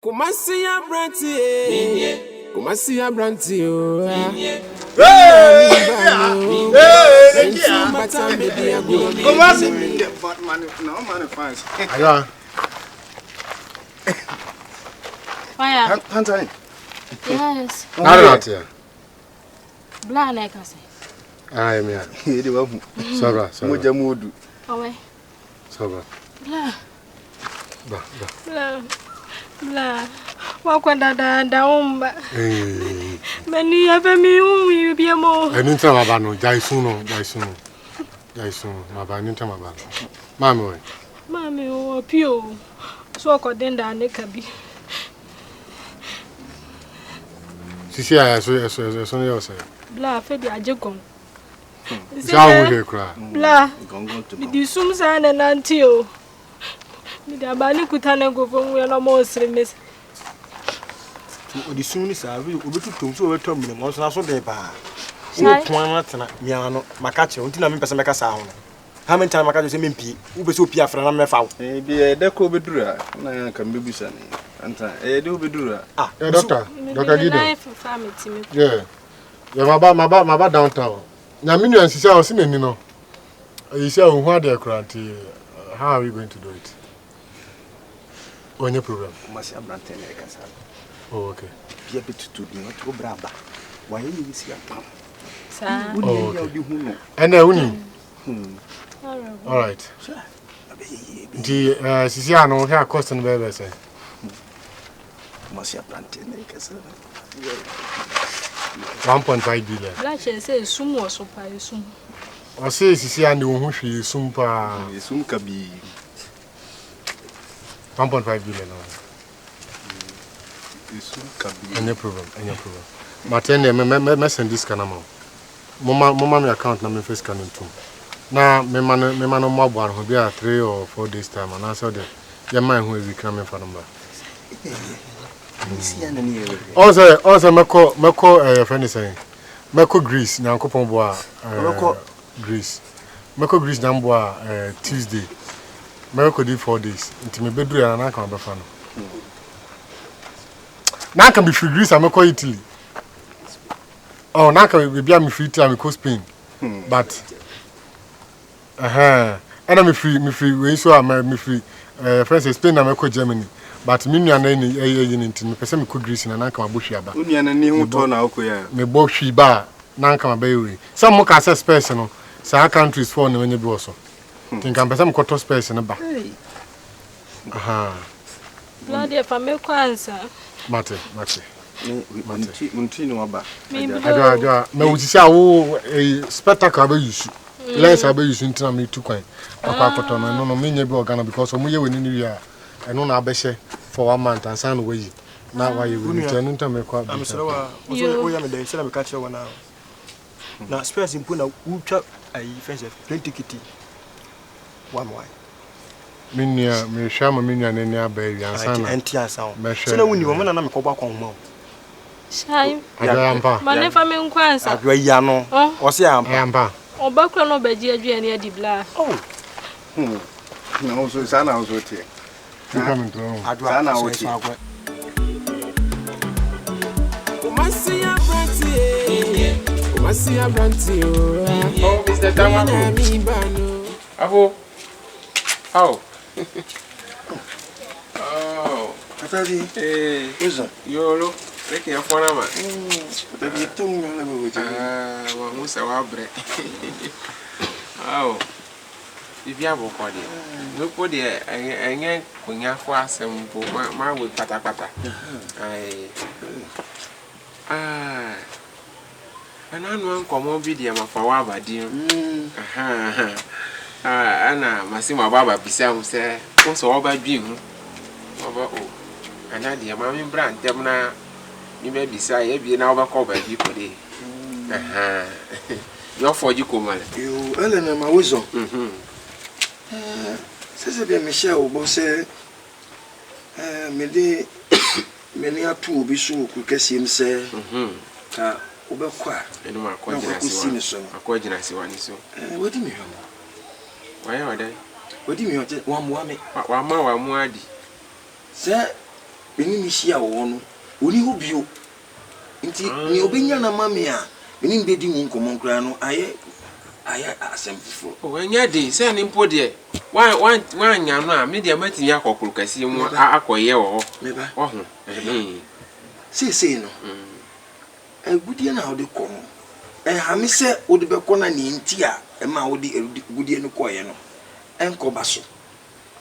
KUMASI ABRANTE3. KUMASI ABRANTE3. KUMASI no man fans. Ayo. Why? Hunter. Yes. Not here. Blind like I say. I am here. He was Sobra. Moja Modu. Away. Sobra. Blah. Ba. Blah. Blah. Wakwenda da umba. Many have me who be a more. I need some abano. Jaisuno. My banita mabano. Mammy. Mammy, oh, pure. So I could then down the cabby. Sisi I so you say. Blah, Fedi, I joke on. Jawu he cry. Blah. Did you soon sign an auntie? Did a bani kutana go from where no more miss? The soonest I will be to so tell me once I saw the bar. Miano, Macacho, until I'm a make a sound. How many times I can say Mimpi, who be so pia for an amefau? Be a deco bedura. I can be sunny. And I do bedura. Ah, doctor Gideon. Family. Yeah. Yeah, my bad downtown. Now, minu and Sisi was in no. You say who they cry. How are we going to do it? On your program. KUMASI ABRANTE3. Oh, okay. Be a bit to do not go braba. Why you see a pump? Oh, okay. And then all right. The Sisi no here cost and baby say. KUMASI ABRANTE3. 1.5 billion. Black says soon was so pie soon. I say Sisi and the one who is sumpa. Some cabi 1.5 billion. Any problem. Martin, me send this canama. Mama, my account na me first scanning too. Now, me man no more bar will be at 3 or 4 days time, and I saw the your man who will be coming for number. Also, Meko, friend saying, Meko Greece, now coupon bois, Greece. Meko Greece number Tuesday. Meko did 4 days. Into my bedroom, and I can't be fun. Now can be free Greece, I'm Meko Italy. Oh, now can be me free time, Meko Spain. But, and I'm free, we so I'm free. Friends, Spain, I'm Meko Germany. But me and any person me could Greece and Nanka Bushiaba. Union and new turn out. Me Boshi Ba, Nanka Baby. Some more assess person, some countries for when you also. Think I'm some quarter space in a back. Aha. Bloody if I make answer. Mate. Muntino aba. Me would say, oh, a spectacle use. Less I be using to me too kind. Papa, no, me never organ because of me when you are. I know now for 1 month and sign away. Now why you will return to make up. I'm sorry, I said I'm catching one now. Now, spares in Puna, who chap a fence of 20 kitty. One wine. Minia, me shama minia nenia baby and son and tia sound. So when you woman and I'm a back on mom. Shine. Ayampa. My name for me inquires. I agree, Yano. Or say Ayampa. Or background by G. Di Blah. Oh. No, so Sana also here. You coming to home. I'd rather out here. KUMASI ABRANTE3. KUMASI ABRANTE3. Oh, Mr. Tamaku. Abo. Oh. Oh. Hey. You look like a phone man. Baby, you don't know what you must have bread. Oh. If you have a body, look for the and when you have some my with pata. And I know come on video for Waba, dear. Anna, Massima Baba, beside say, also all by being over. And I dear Mammy Brand, Demna, you may decide if you now cover people. You're for you, Kumal. You, Ellen, my wisdom. Says a Michelle, boss, many are two be so quick as him say, Oberqua, and my question I see one so. What do you mean? Why are they? What do you mean? One woman, one more, Sir, beni ni hia wo no oni ho bio nti ni obenya na mame a beni mbedi mu nkomo nkra no aye asem fufuro o enya de se ni mpo de wan nya no a me de matimi akokuru kase mu akoye wo meba oho sei no agudie na odi ko no hame se odi be ko na ni nti a ma odi agudie no koye no enko baso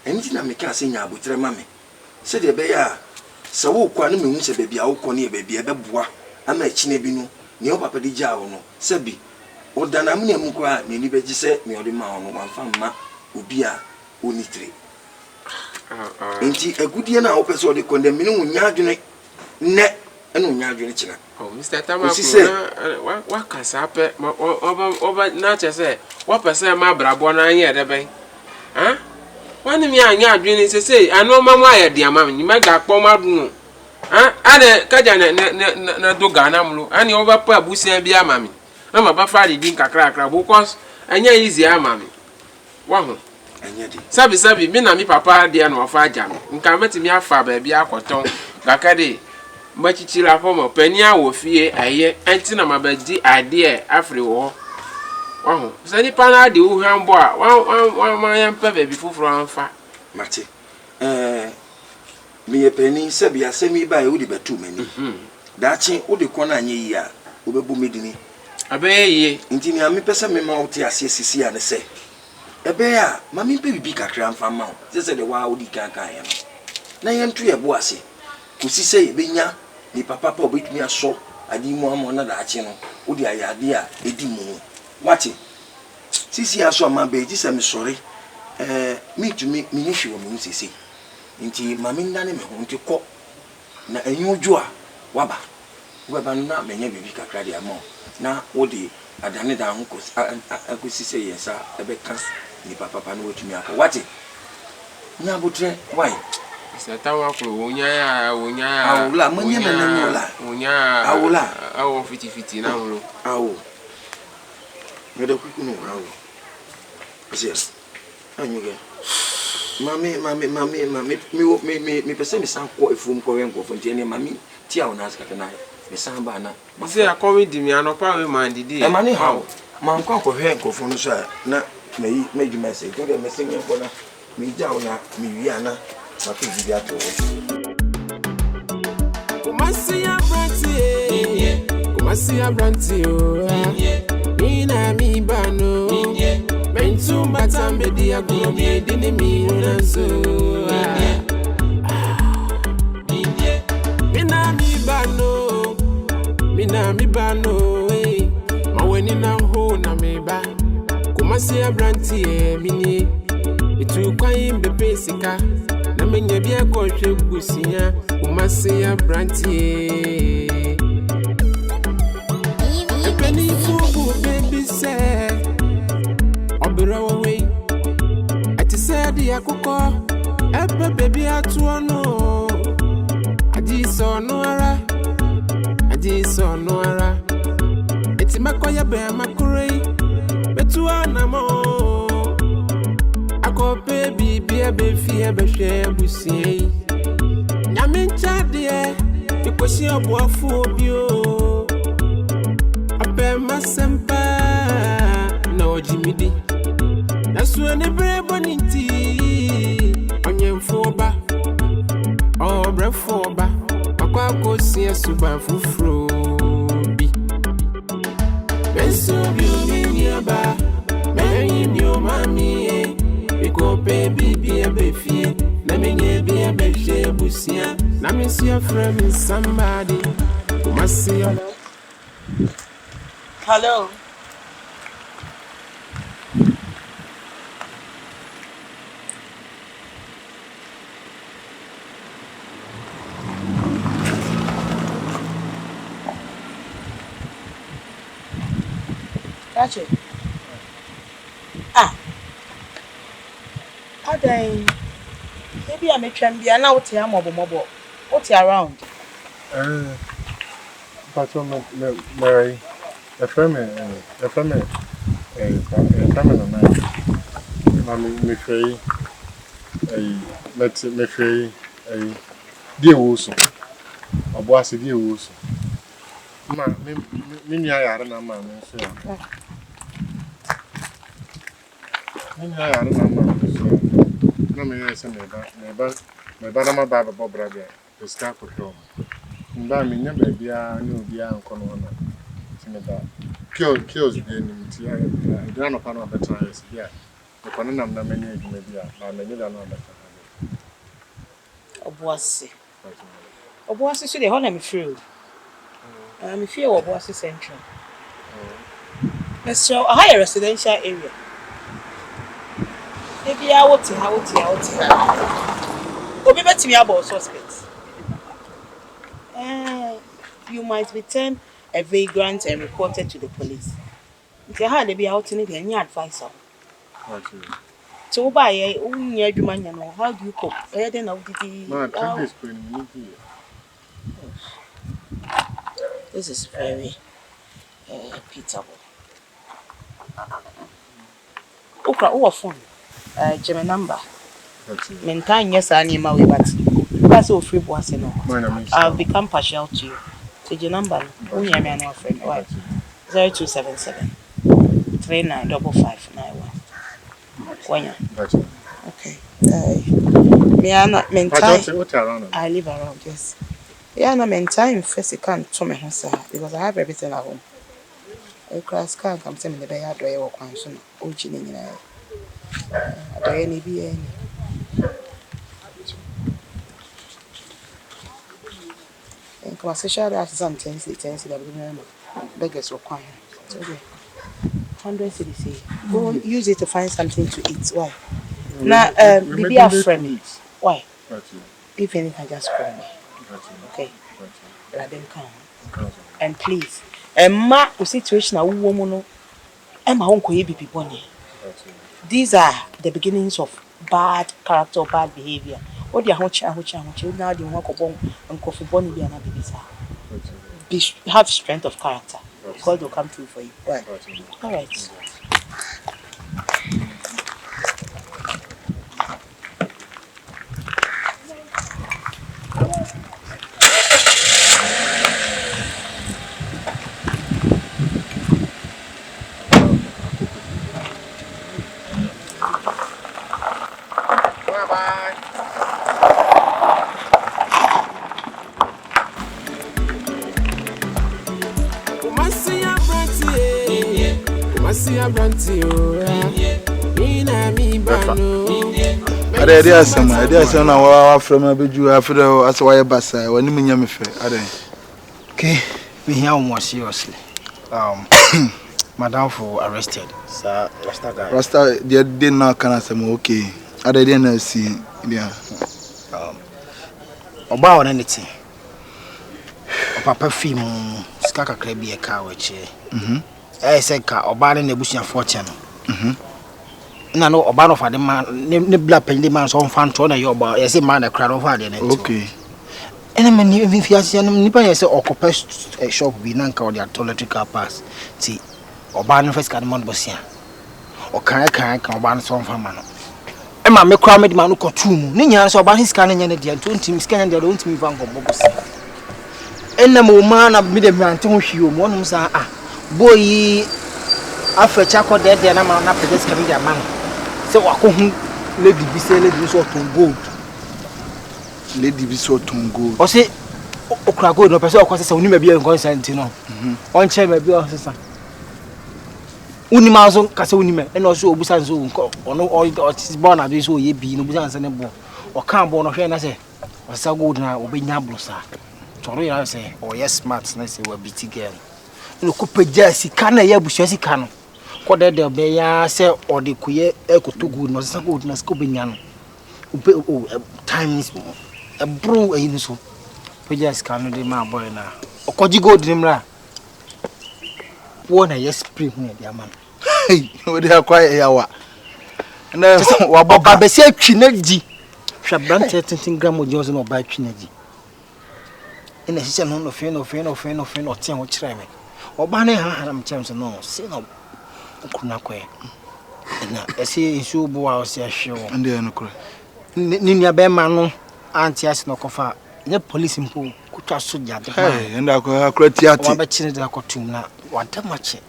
enti na me ka se nya abotre mame se de be ya se wo kwa no mehu se bebia wo ko ne bebia be boa ama akine bi no ne o papa di ja wo no se bi odana mu ne mu kwa ne ni beji se me odi ma wo no wanfa ma obi a oni tre enti agudie na wo pese odi ko ndem ne nya adwene ne eno nya adwene kina oh Mr. Tamako wa kasa pe oba na che se wa pese ma brabo na anya de ben ha wani mi anya adwene se anu ma mu aye de ama mi ma ga kpo ma dunu ha ane kaja na do Ghana mlu ani oba pa abusia bi ama mi na ma ba fa di kakra because anya easy ama mi wa ho anya di sabi mi na mi papa de na ofa aja mi nka metimi afa ba bi akoton gakade machichira fomo penia wo fie aye enti na mabadi ade afri wo wahu sani pana de wo hambo a wa yan pa ba bi fufuro anfa mate mi ye peni se bia se mi ba e wo di betu mani dachi wo de kona anye yi a wo bebu medini abeye nti ni ami pese me ma wo ti ase sisi a ne se ebe a ma mi pe bibi kakra anfa ma wo se de wa wo di kankan ye no na ye ntu ye bo ase kusi se ye benya ni papa pa obetumi aso adi mu amo na daachi no wo di ayade a edi mu wati sisi aso ma be ji se me sori mi tumi mi ni hwe mu sisi nti mami ndane me ho nti ko na enyoju a waba wo ba na menye bibi kakra de amo na wo di adane da ho akosi se yesa ebe ka ni papa pa no wotumi akọ wati nya botre why Satawa klo wonya awula manye menenu la wonya awula awo fiti na wolo awo ngede kukunu awo asia anyuge mami mi pese mi san ko efum ko wen ko fonti ne mami ti awo na aska na mi san ba na se akomi di mi anopa we man didi e mani hawo man ko ko hwe ko fonu so na meyi medjuma se ko de mesenye ko na mi jawo na mi wi ana Kumasi Abranti, Kumasi Abranti, Mina mi bano, Mentu Matambe dia Gumi dini mi unazo. Mina mi bano, Maweni na ho na meba. Kumasi Abranti, mini, itu kwa imbe pesika. Na menye bia ko hwe busia Kumasi Abranti Epeni fubu baby say Obirawo we ati said ya kuko ebe baby atu ono Adi so no ara eti makoya be makurei betu anamo Baby, be a baby, a share bussy. Yamin Chadia, because she a boy for you. A bear my sempa, no Jimmy D. That's when everybody tea on your foba or breath foba. A quack see a super fufro. Benso, you nearby, marrying your mammy. Go baby be a baby, let me be a baby busia. Let me see a friend in somebody who must see you. Hello. Catch it. Maybe I'm a champion out here, mobile. What's around? But Mary, a family, Mammy, me free, me free, Die woso. Oboase die woso. Ma me nua yare na ma me so ya. Me nua yare na ma me so. Na me yese me ba na ma ba bobra bia. Eska ko hwo. Mba me nya ba bia na obi a nko no na. Me ba. Kills bi ni ti ya. Ida no pa no betra yes bia. Me kono nam na manya eduma bia. Na me nyida no betra. Obuasi so dey ho na me free. Me fear Obuasi Central. Let's show a higher residential area. Maybe I would Obi betimi about suspects. You might return a vagrant and report it to the police. If you had to be out in it, any advice. So by how do you cope? This is very pitiable. Okra, who phone? Jimmy number. Maintain yes, I need my way, but that's all free boss. I've become partial to you. So your number, only a man of friend. 0277 395591. Okay. Me are not maintain. I live around, yes. Yeah, no maintain first you can't to me because I have everything at home. A class can't come to me the bay I do your conscience. I do any be any. And conversation that sometimes it tends to be beggars require. 100 cedis. Go use it to find something to eat. Why? Now, be a friend. Why? If anything, just call me. Okay. Let them come. And please, ma situation a woman Emma uncle be bonny. These are the beginnings of bad character or bad behavior. What they are now the work of and coffee bonny be an baby. Have strength of character. God will come through for you. Right. All right. KUMASI ABRANTE3 Ade asem na wa from abeju afre as wa basa wani munya me fe ade okay we hear more seriously madam for arrested sir rasta they did not can asem okay ade dey na si dia oba won anything papa film ska kakra bi e ka wache say ka oba ne nebusia fortune na no oba no fa de man ne bla pen de man so fan to na yo oba yes man na kra no fa de na okay ene man ni fiase no nipa yes occupy shop bi na nka o de electrical pass ti oba no first ka man bosia o kan oba no so fa man no e ma me kra me de man no ko tu mu ni nya so oba hin ska na nya na de ntontim ska nya de ntontim fa nko bosia ene mo man na me de man to hwi o mo no sa boy afecha ko de na ma na pedes ka media man se wakohu lady bi so ton gold o se okra gold no pese o kwase se oni ma bi en consent no on che ma bi o sesa uni ma so ka se uni me na o so obusa so nko ono o born na bi so ye bi no busa nse ne bo o kan bo no hwe na se o sa gold na obenya blosa toro ya se o yes smart na se wa biti girl no kupeja sika na ya busua sika no ko de be ya se ode kuye ekotogu no se gold na sko benya no times bro ayin so peja sika no de ma boy na okoji gold ni mra wona yes spring ne de ama we dey akwa yawa na wa baba be se atwi na gi hwa brante 10 gram ojo no ba atwi na gi ina hisa no fe no tie ho kire me oba ne ha am chem so no se no kuna kwe na ese nsu bo wa o se ahwe wo ande no kure ni nia be ma no anti ase no kofa ne police mpo kutwa soja de hey enda akwa tiati wa ba chine de akotum na wadamache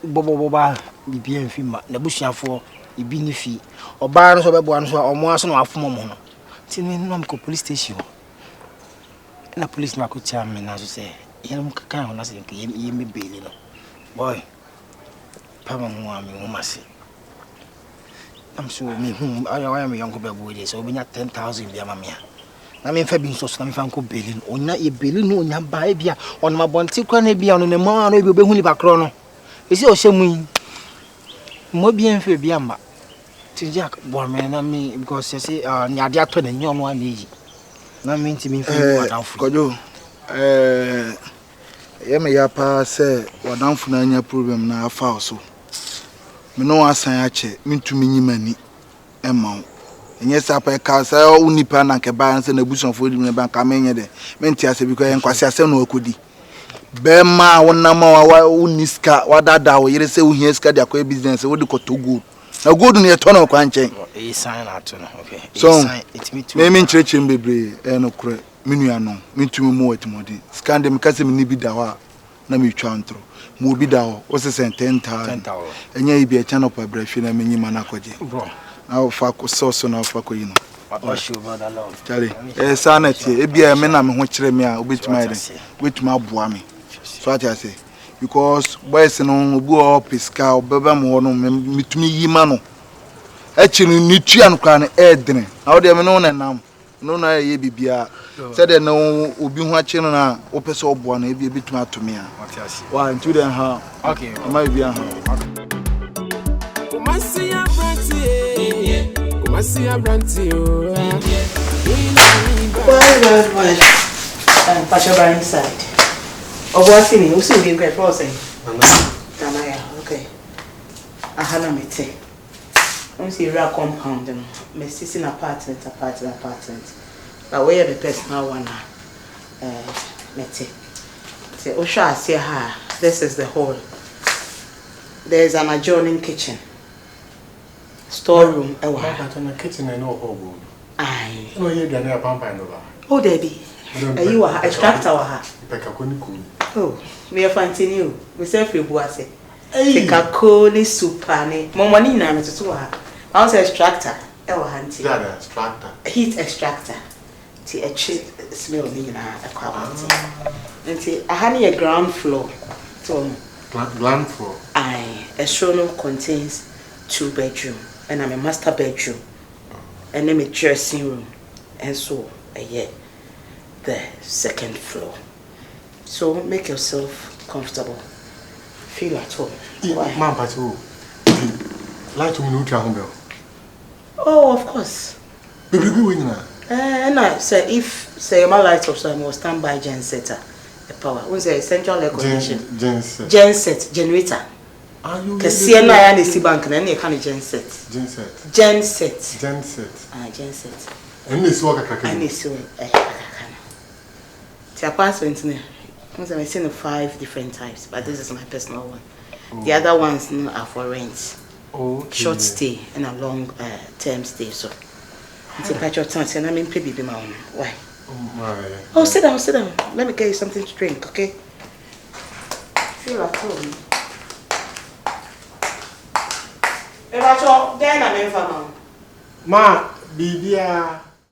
boboboba bibia mfima na busuafo ibi ni fi oba no so bebo no so omo aso na afomo mo no tini no ko police station na police na ko chairman na so say yam kaka ho na se ke yemi beli no boy pama mo ami mo mase am so me I am young bebo dey so obinya 10,000 bia mamia na me fa bi so na me fa ko beli no onya e beli no onya ba e bia on ma bonti kwa na bia no ne mo ano bi obehu ni bakro no esi o shemu mo bien fe bia ma Jack, boy, man, I mean, because you see, Nadia to the young one, na me to me for down for you. Yema yapa say, what down for any problem na afa so. Me no asan ache, me to me nyimani, emma. And yes, I pay car, say, oh, unipa na keba, and send a bush for the bank, I mean, there. Mentia, because I'm quite a no could. Bema, one number, uniska, what that thou, you say, we hear scared your business, what do you too good. Na good near ton of kwanchen. E sign out no. Okay. So it's me too. Me mean churchin bebre e no kure. Minua no. Me tumi mo etimodi. Skande me kase me ni bi da ho na me twa ntro. Mo bi da ho. O se 10,000. Enya ibi e channel pa brafie na me nyima na koje. Bro. Na o fa ko so na o fa ko yi no. What show about that love? Chale. Sanity e bia me na me ho kire me a obetuma ide. Obetuma aboa me. So ati ase. Because boys no obu o piska obeba mo no mitumi yima no echi ni tua no kwa na edene na wo de me no na nam no na ye bibia se de no obi hu achi no na wo pese oboa na ebi bituma atumi a wa ntu den ha okay ma bibia ha Kumasi Abranti Kumasi Abranti Well. And Pasha by inside. Oh, what's in it? Who's in the great process? Tanaya, okay. Ahana mete. I see a compound, me sitting apartment. But where the personal one, mete. Say, Osha, see her. This is the hall. There's an adjoining kitchen, storeroom. The kitchen and no hall. Aye. No, you're going to pump and over. Oh, Debbie. You are extractor. Oh, we are finding you. We say free boise. Take a cold soup and more money now to her. I was extractor. Extractor. Heat extractor. See a chip smell me na a quality. And see I had a ground floor. So ground floor. Aye, a showroom contains 2 bedrooms and I'm a master bedroom. And then a dressing room. And so the second floor. So make yourself comfortable. Feel at home. Ma'am, but like to me no. Oh, of course. Baby, winning. And I say if my light off, so I must stand by gensetter. The power. Who's a central air condition? Genset generator. Are you? Because CNI and the bank and any kind of genset. Genset. Genset. And this work I and this one. The apartment, I've seen 5 different types, but this is my personal one. Oh. The other ones are for rent. Okay. Short stay and a long term stay. So it's a patch of time. And I mean, baby, why? Oh, sit down. Let me get you something to drink, okay? Feel at home. Then I'm in for Ma, baby.